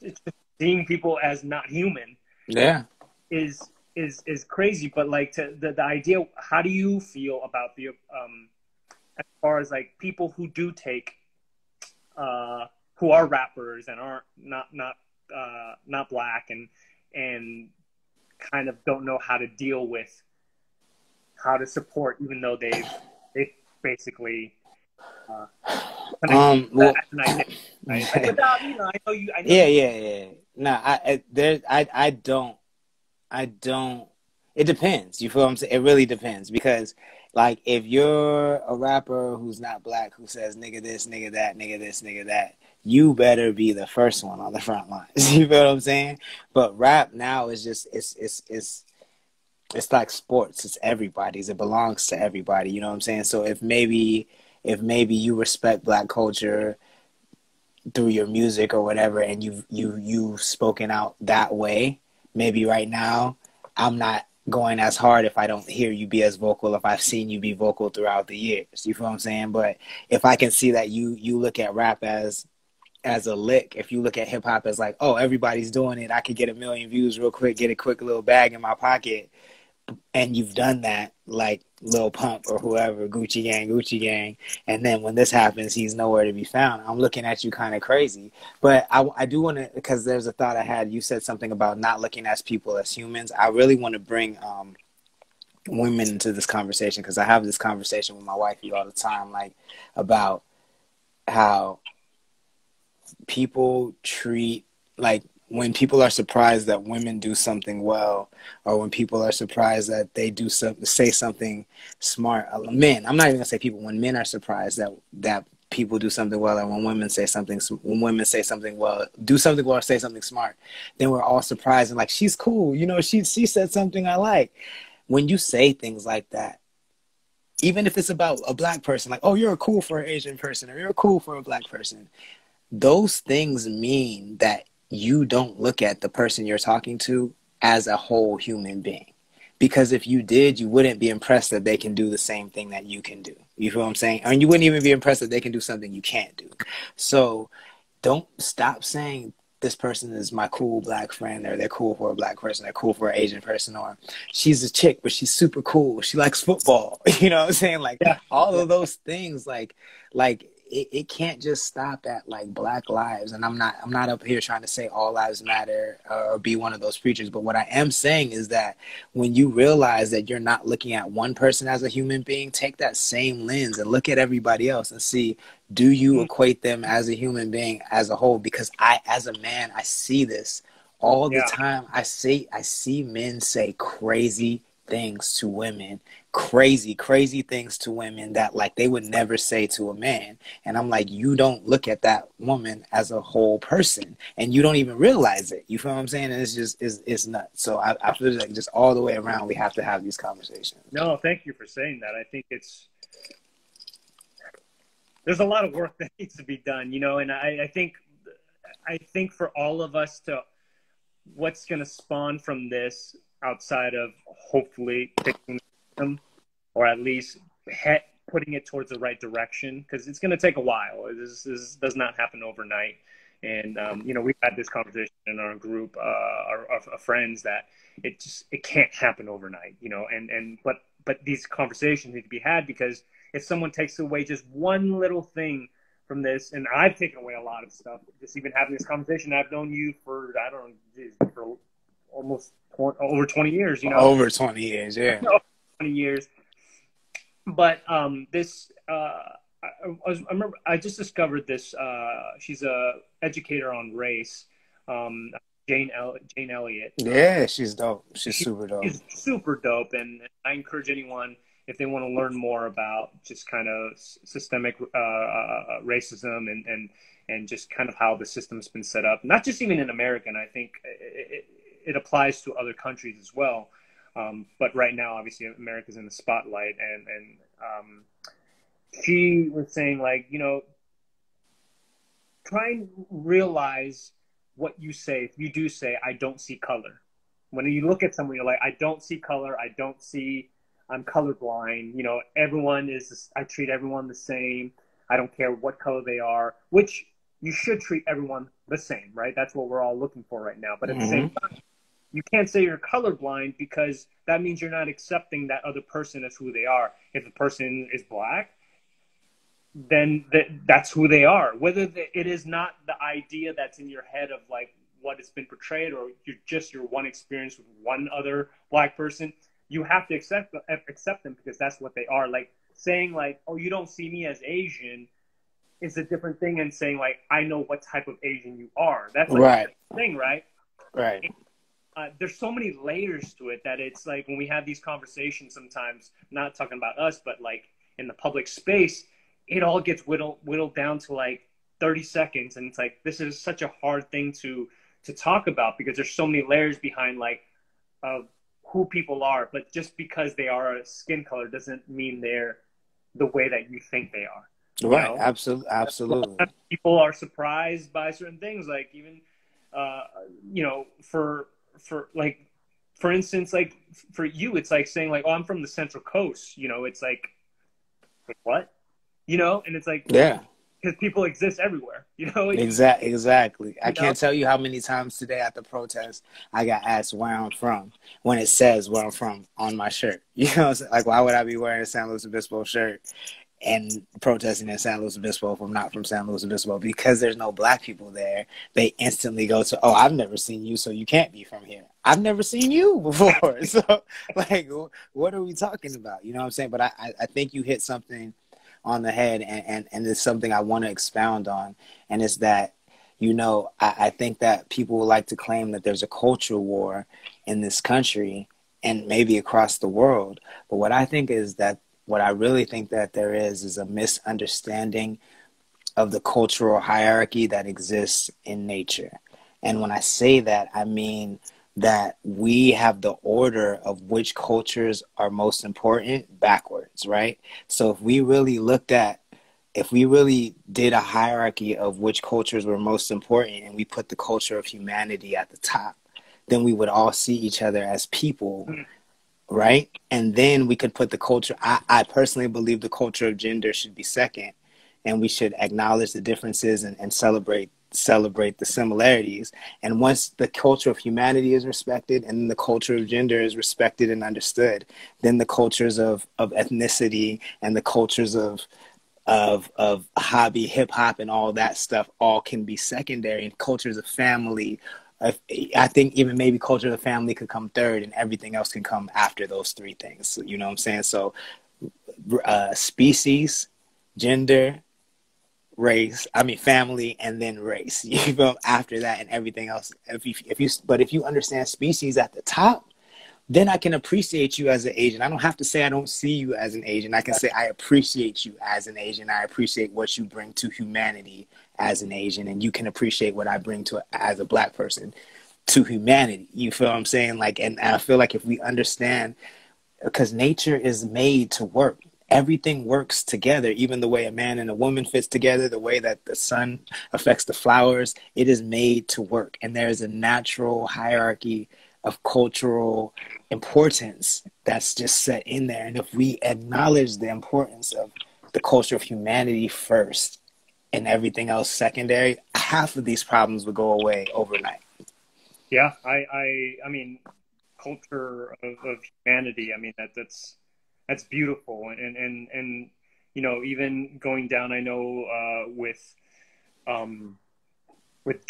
it's just seeing people as not human. Is crazy. But like the idea, how do you feel about the as far as like people who do take who are rappers and aren't not black and kind of don't know how to deal with how to support, even though they've basically well, right? Like without, I know you. yeah. No, I don't. It depends. You feel what I'm saying? It really depends, because, like, if you're a rapper who's not black who says nigga this, nigga that, nigga this, nigga that, you better be the first one on the front lines. You feel what I'm saying? But rap now is just it's like sports. It's everybody's. It belongs to everybody. You know what I'm saying? So if maybe you respect black culture through your music or whatever, and you've spoken out that way, maybe right now I'm not going as hard if I don't hear you be as vocal, if I've seen you be vocal throughout the years. You feel what I'm saying? But if I can see that you look at rap as a lick, if you look at hip hop as like, oh, everybody's doing it, I could get 1 million views real quick, get a quick little bag in my pocket, and you've done that, like Lil Pump or whoever, Gucci Gang, and then when this happens, he's nowhere to be found. I'm looking at you kind of crazy. But I do want to, because there's a thought I had. You said something about not looking at people as humans. I really want to bring women into this conversation, because I have this conversation with my wifey all the time, like, about how people treat, like, when people are surprised that women do something well, or when people are surprised that they say something smart. Men, I'm not even gonna say people. When men are surprised that people do something well, and when women say something well, do something well, or say something smart, then we're all surprised and like, she's cool. She said something I like. When you say things like that, even if it's about a black person, like, oh, you're cool for an Asian person, or you're cool for a black person, those things mean that you don't look at the person you're talking to as a whole human being. Because if you did, you wouldn't be impressed that they can do the same thing that you can do. You feel what I'm saying? And you wouldn't even be impressed that they can do something you can't do. So don't stop saying this person is my cool black friend, or they're cool for a black person, they're cool for an Asian person, or she's a chick, but she's super cool, she likes football. You know what I'm saying? Like, all of those things, like it can't just stop at like black lives. And I'm not up here trying to say all lives matter or be one of those preachers. But what I am saying is that when you realize that you're not looking at one person as a human being, take that same lens and look at everybody else and see, do you equate them as a human being as a whole? Because as a man, I see this all the time. I see men say crazy things to women, crazy things to women that like they would never say to a man. And I'm like, you don't look at that woman as a whole person, and you don't even realize it. You feel what I'm saying? And it's just it's nuts. So I feel like just all the way around, we have to have these conversations. No, thank you for saying that. I think there's a lot of work that needs to be done, you know, and I think for all of us to, what's going to spawn from this outside of hopefully fixing them, or at least putting it towards the right direction, because it's going to take a while. This does not happen overnight. And, you know, we've had this conversation in our group, our friends, that it can't happen overnight, you know, but these conversations need to be had, because if someone takes away just one little thing from this, and I've taken away a lot of stuff, just even having this conversation. I've known you for, I don't know, for almost over 20 years, you know. Over 20 years, yeah. 20 years. But I remember I just discovered this. She's a educator on race, Jane Elliott. Yeah, she's dope. She's super dope. She's super dope, and I encourage anyone, if they want to learn more about just kind of systemic racism and just kind of how the system's been set up, not just even in America, and I think it applies to other countries as well. But right now, obviously, America's in the spotlight, and she was saying, like, you know, try and realize what you say. If you do say, I don't see color. When you look at someone, you're like, I don't see color. I'm colorblind. You know, I treat everyone the same. I don't care what color they are, which you should treat everyone the same, right? That's what we're all looking for right now. But at the same time, you can't say you're colorblind, because that means you're not accepting that other person as who they are. If the person is black, then that's who they are. Whether it is not the idea that's in your head of like what has been portrayed, or your one experience with one other black person, you have to accept them, because that's what they are. Like saying like, oh, you don't see me as Asian is a different thing than saying like, I know what type of Asian you are. That's like right. a thing, right? Right. There's so many layers to it that it's like when we have these conversations sometimes, not talking about us, but like in the public space, it all gets whittled down to like 30 seconds. And it's like, this is such a hard thing to talk about, because there's so many layers behind like who people are. But just because they are a skin color doesn't mean they're the way that you think they are. Right. Know? Absolutely. People are surprised by certain things, like even, you know, for instance, like for you, it's like saying like, oh, I'm from the Central Coast. You know, it's like what? You know, and it's like, yeah, because people exist everywhere, you know? Exactly. I can't tell you how many times today at the protest I got asked where I'm from, when it says where I'm from on my shirt. You know, like, why would I be wearing a San Luis Obispo shirt and protesting in San Luis Obispo if I'm not from San Luis Obispo? Because there's no black people there. They instantly go to, oh, I've never seen you, so you can't be from here. I've never seen you before. So, like, what are we talking about? You know what I'm saying? But I think you hit something on the head, and it's something I want to expound on, and it's that, you know, I think that people would like to claim that there's a culture war in this country and maybe across the world. But what I really think that there is a misunderstanding of the cultural hierarchy that exists in nature. And when I say that, I mean that we have the order of which cultures are most important backwards, right? So if we really did a hierarchy of which cultures were most important, and we put the culture of humanity at the top, then we would all see each other as people, right? And then we could put the culture, I personally believe the culture of gender should be second, and we should acknowledge the differences and celebrate the similarities. And once the culture of humanity is respected and the culture of gender is respected and understood, then the cultures of ethnicity and the cultures of hobby, hip hop, and all that stuff all can be secondary. And cultures of family, I think even maybe culture of the family could come third, and everything else can come after those three things. You know what I'm saying? So species, gender, family, and then race. You go after that, and everything else. If you understand species at the top, then I can appreciate you as an Asian. I don't have to say I don't see you as an Asian. I can say I appreciate you as an Asian. I appreciate what you bring to humanity as an Asian, and you can appreciate what I bring to as a Black person to humanity. You feel what I'm saying? Like, and I feel like if we understand, because nature is made to work. Everything works together, even the way a man and a woman fits together, the way that the sun affects the flowers, it is made to work. And there is a natural hierarchy of cultural importance that's just set in there. And if we acknowledge the importance of the culture of humanity first and everything else secondary, half of these problems would go away overnight. Yeah, I mean, culture of humanity. I mean, that's beautiful, and you know, even going down, I know with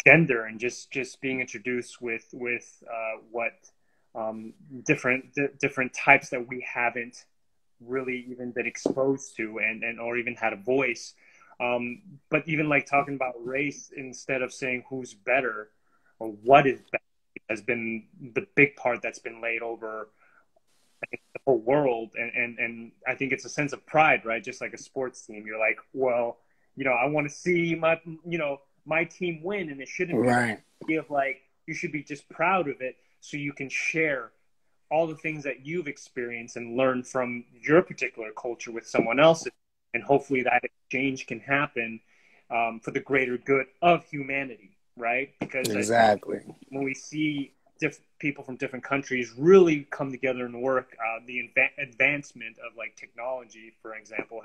gender and just being introduced with what different types that we haven't really even been exposed to and or even had a voice. But even like talking about race instead of saying who's better or what is better has been the big part that's been laid over, I think, the whole world. And I think it's a sense of pride, right? Just like a sports team. You're like, well, you know, I want to see my team win, and it shouldn't Right. be of like, you should be just proud of it so you can share all the things that you've experienced and learn from your particular culture with someone else's. And hopefully that exchange can happen for the greater good of humanity, right? Because Exactly. when we see people from different countries really come together and work, the advancement of like technology, for example,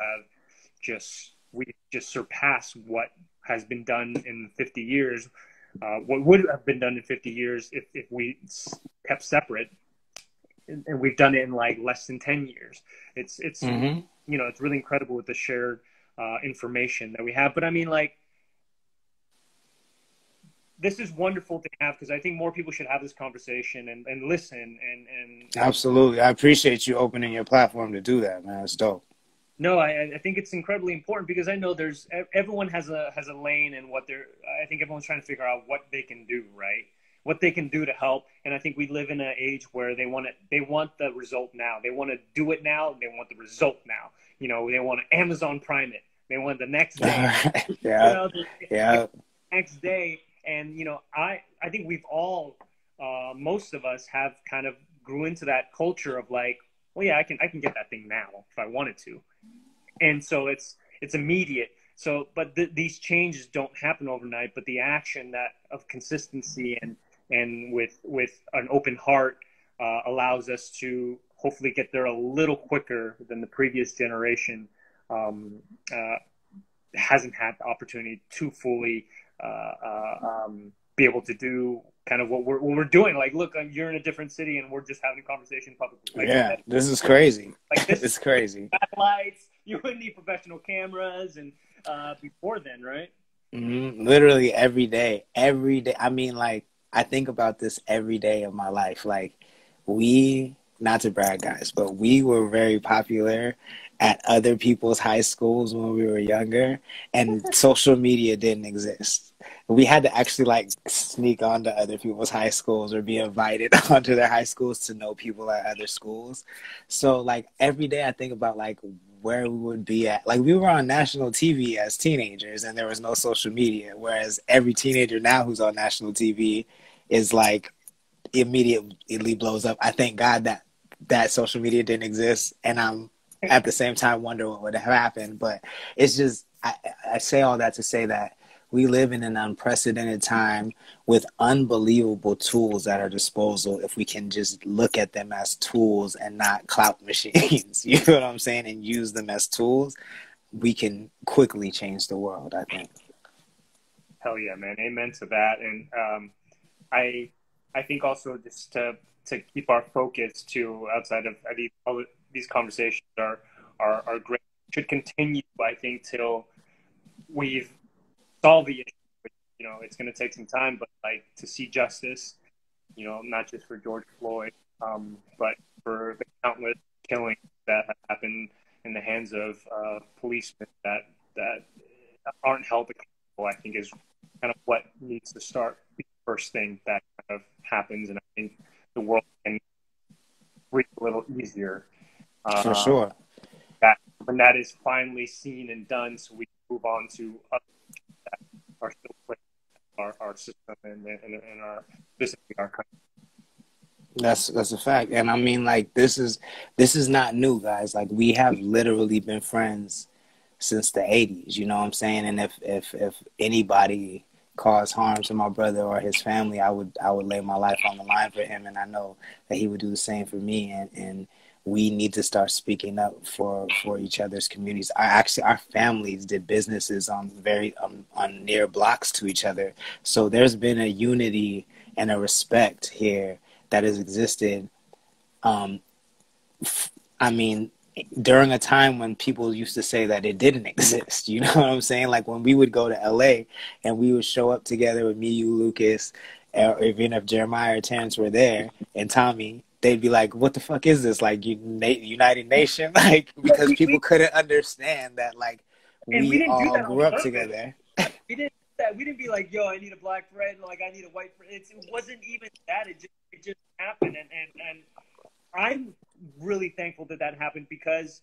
we just surpassed what has been done in 50 years, what would have been done in 50 years if we kept separate. And we've done it in like less than 10 years. It's Mm-hmm. you know, it's really incredible with the shared information that we have. But I mean, like, this is wonderful to have because I think more people should have this conversation and listen and Absolutely. I appreciate you opening your platform to do that, man. It's dope. no, I think it's incredibly important because I know everyone has a lane and I think everyone's trying to figure out what they can do, right? What they can do to help. And I think we live in an age where they want the result now. They want to do it now. They want the result now. You know, they want to Amazon Prime it. They want the next day. Yeah. You know, Yeah. next day. And, you know, I think we've all, most of us have kind of grew into that culture of like, well, yeah, I can get that thing now if I wanted to. And so it's immediate. So, but these changes don't happen overnight, but the action of consistency and with an open heart allows us to hopefully get there a little quicker than the previous generation hasn't had the opportunity to fully be able to do kind of what we're doing. Like, look, you're in a different city and we're just having a conversation publicly. Like, Yeah, this is crazy. Like this It's crazy. Satellites, you wouldn't need professional cameras and before then, right? Mm-hmm. Literally every day. Every day. I mean, like, I think about this every day of my life. Like, not to brag, guys, but we were very popular at other people's high schools when we were younger, and social media didn't exist. We had to actually like sneak onto other people's high schools or be invited onto their high schools to know people at other schools. So like every day I think about like where we would be at. Like we were on national TV as teenagers and there was no social media, whereas every teenager now who's on national TV is like immediately blows up. I thank God that social media didn't exist, and I'm at the same time wonder what would have happened. But it's just I say all that to say that we live in an unprecedented time with unbelievable tools at our disposal if we can just look at them as tools and not clout machines. You know what I'm saying? And use them as tools. We can quickly change the world, I think. Hell yeah, man. Amen to that. And I think also just to keep our focus to outside of these conversations are great. Should continue, I think, till we've solved the issue. You know, it's going to take some time, but like to see justice, you know, not just for George Floyd, but for the countless killings that have happened in the hands of policemen that aren't held accountable, I think is kind of what needs to start the first thing that kind of happens. And I think the world can breathe a little easier. For sure. That when that is finally seen and done, so we move on to other that are still playing our system and our basically our country. That's a fact. And I mean, like, this is not new, guys. Like, we have literally been friends since the 80s, you know what I'm saying? And if anybody caused harm to my brother or his family, I would lay my life on the line for him, and I know that he would do the same for me. And we need to start speaking up for each other's communities. Our families did businesses on near blocks to each other. So there's been a unity and a respect here that has existed. I mean, during a time when people used to say that it didn't exist, you know what I'm saying? Like when we would go to LA and we would show up together with me, you, Lucas, or even if Jeremiah or Terrence were there and Tommy, they'd be like, what the fuck is this? Like United Nation? Like, because people couldn't understand that, like, we all grew up together. We didn't be like, yo, I need a black friend, like I need a white friend. It wasn't even that. It just happened, and I'm really thankful that happened because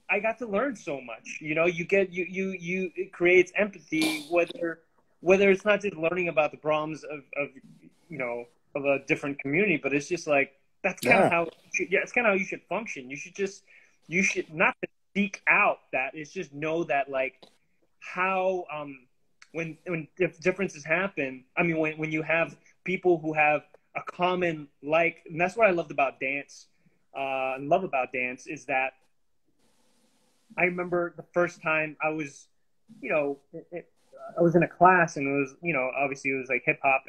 I got to learn so much. You know, it creates empathy, whether it's not just learning about the problems of a different community, but it's just like that's kind of how it's kind of how you should function. You should not seek out that. It's just know that like how when differences happen. I mean, when you have people who have a common and that's what I loved about dance. Love about dance is that I remember the first time I was, I was in a class and it was, obviously it was like hip hop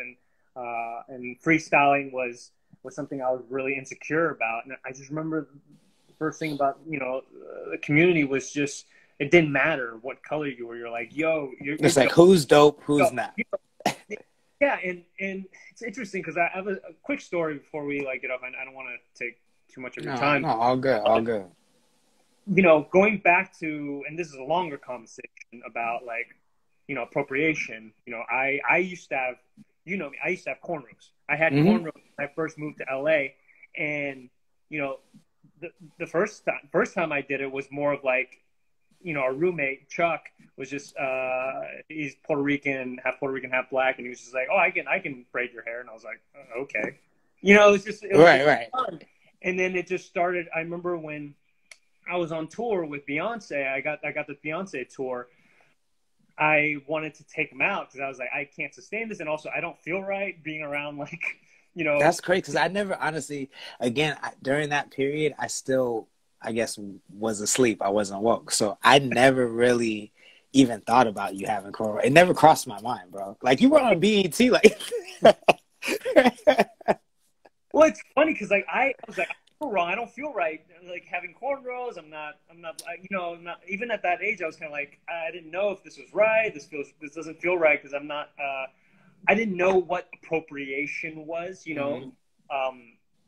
and freestyling was something I was really insecure about. And I just remember the first thing about, the community was just, it didn't matter what color you were. You're like, yo, it's like, who's dope, who's not. Yeah. And it's interesting because I have a quick story before we get off. I don't want to take too much of your time. No, all good. Going back to, and this is a longer conversation about appropriation. I used to have, I used to have cornrows. I had cornrows when I first moved to LA, and the first time I did it was more of like, our roommate Chuck was just he's Puerto Rican, half black, and he was just like, oh, I can braid your hair, and I was like, okay, it was just right. Fun. And then it just started. I remember when I was on tour with Beyonce, I got the Beyonce tour. I wanted to take him out because I was like, I can't sustain this, and also I don't feel right being around That's crazy because I never honestly. Again, during that period, I still, I guess, was asleep. I wasn't woke, so I never really even thought about you having cornrows. It never crossed my mind, bro. Like you were on BET, like. Well, it's funny because I was like, I feel wrong. I don't feel right. Like having cornrows. I'm not. Not even at that age. I was kind of like, I didn't know if this was right. This doesn't feel right because I'm not. I didn't know what appropriation was.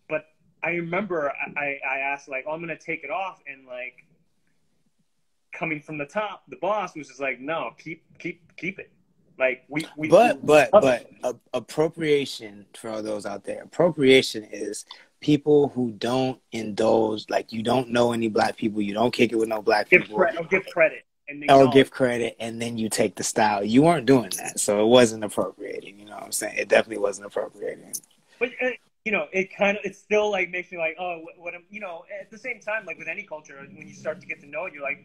But I remember I asked like, oh, I'm gonna take it off, and like coming from the top, the boss was just like, no, keep it. Like but appropriation, for those out there, appropriation is people who don't indulge, like you don't know any black people, you don't kick it with no black people, give credit, and then you take the style. You weren't doing that, so it wasn't appropriating. You know what I'm saying? It definitely wasn't appropriating. But it still like makes me like, oh, what am at the same time, like with any culture, when you start to get to know it, you're like,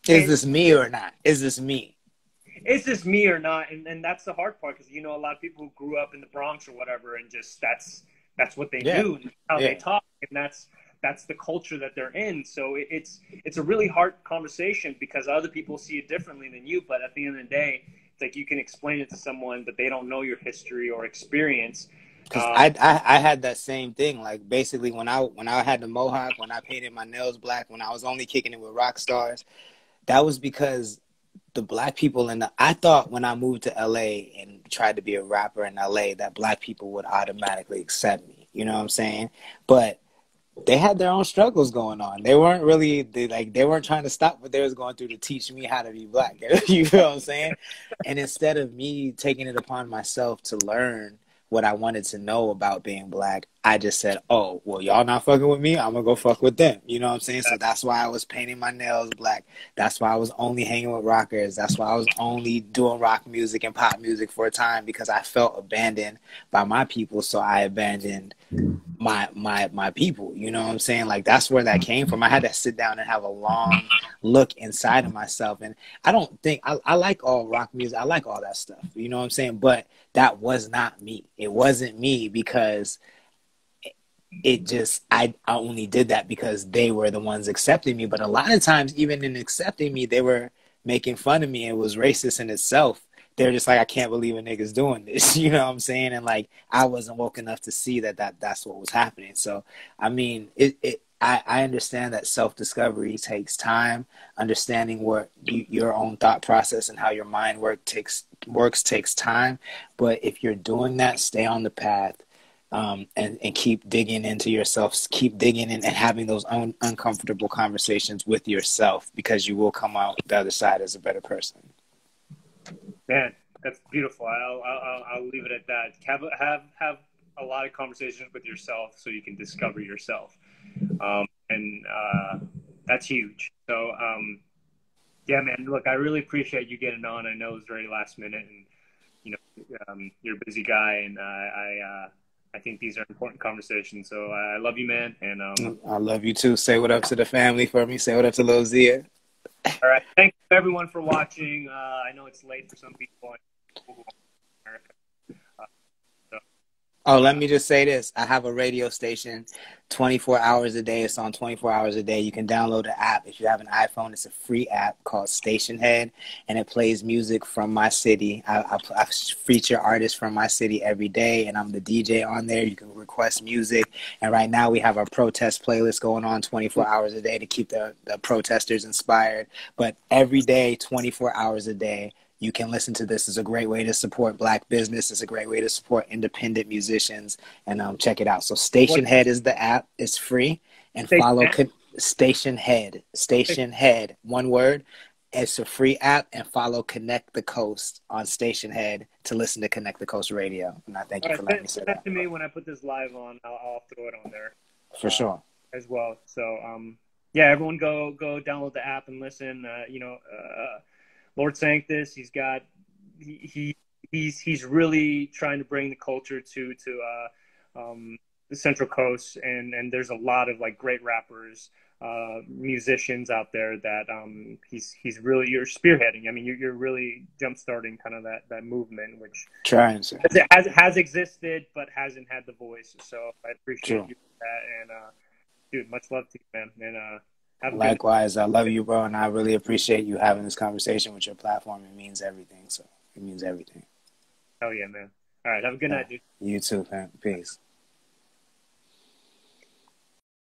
is this me or not? Is this me? Is this me or not? And that's the hard part because a lot of people who grew up in the Bronx or whatever, and just that's what they do, how they talk, and that's the culture that they're in. So it's a really hard conversation because other people see it differently than you. But at the end of the day, it's like you can explain it to someone, but they don't know your history or experience. Because I had that same thing. Like basically when I had the mohawk, when I painted my nails black, when I was only kicking it with rock stars, that was because the black people I thought when I moved to LA and tried to be a rapper in LA that black people would automatically accept me. You know what I'm saying? But they had their own struggles going on. They weren't really they weren't trying to stop what they was going through to teach me how to be black. You feel what I'm saying? And instead of me taking it upon myself to learn what I wanted to know about being black, I just said, oh, well, y'all not fucking with me. I'm going to go fuck with them. You know what I'm saying? So that's why I was painting my nails black. That's why I was only hanging with rockers. That's why I was only doing rock music and pop music for a time, because I felt abandoned by my people. So I abandoned my people. You know what I'm saying? Like, that's where that came from. I had to sit down and have a long look inside of myself. And I don't think I like all rock music. I like all that stuff. You know what I'm saying? But that was not me. It wasn't me, because it just, I only did that because they were the ones accepting me. But a lot of times, even in accepting me, they were making fun of me. It was racist in itself. They're just like, I can't believe a nigga's doing this. You know what I'm saying? And like, I wasn't woke enough to see that's what was happening. So, I mean, I understand that self-discovery takes time. Understanding what your own thought process and how your mind works takes time. But if you're doing that, stay on the path. And keep digging into yourself, keep digging in and having those uncomfortable conversations with yourself, because you will come out the other side as a better person. Man, that's beautiful. I'll leave it at that. Have a lot of conversations with yourself so you can discover yourself, and that's huge. So yeah, man. Look, I really appreciate you getting on. I know it was very last minute, and you're a busy guy, and I think these are important conversations. So I love you, man. And I love you too. Say what up to the family for me. Say what up to Lil Zia. All right. Thank you, everyone, for watching. I know it's late for some people in America. Oh, let me just say this. I have a radio station 24 hours a day. It's on 24 hours a day. You can download the app. If you have an iPhone, it's a free app called Station Head, and it plays music from my city. I feature artists from my city every day, and I'm the DJ on there. You can request music. And right now we have our protest playlist going on 24 hours a day to keep the protesters inspired. But every day, 24 hours a day, you can listen to this. It's a great way to support Black business. It's a great way to support independent musicians. And check it out. So Station Head is the app. It's free. And follow Station Head. Station Head. One word. It's a free app. And follow Connect the Coast on Station Head to listen to Connect the Coast Radio. And I thank you for letting me say that. To me, when I put this live on, I'll throw it on there. For sure. As well. So, yeah, everyone go download the app and listen. Lorde Sanctus, he's really trying to bring the culture to the Central Coast, and there's a lot of like great rappers, musicians out there that he's really, you're spearheading. I mean, you're really jumpstarting kind of that movement, which has existed but hasn't had the voice. So I appreciate you for that, and dude, much love to you, man, and likewise, I love you, bro, and I really appreciate you having this conversation with your platform. It means everything. So it means everything. Hell yeah, man. All right, have a good night, dude. You too, man. Peace.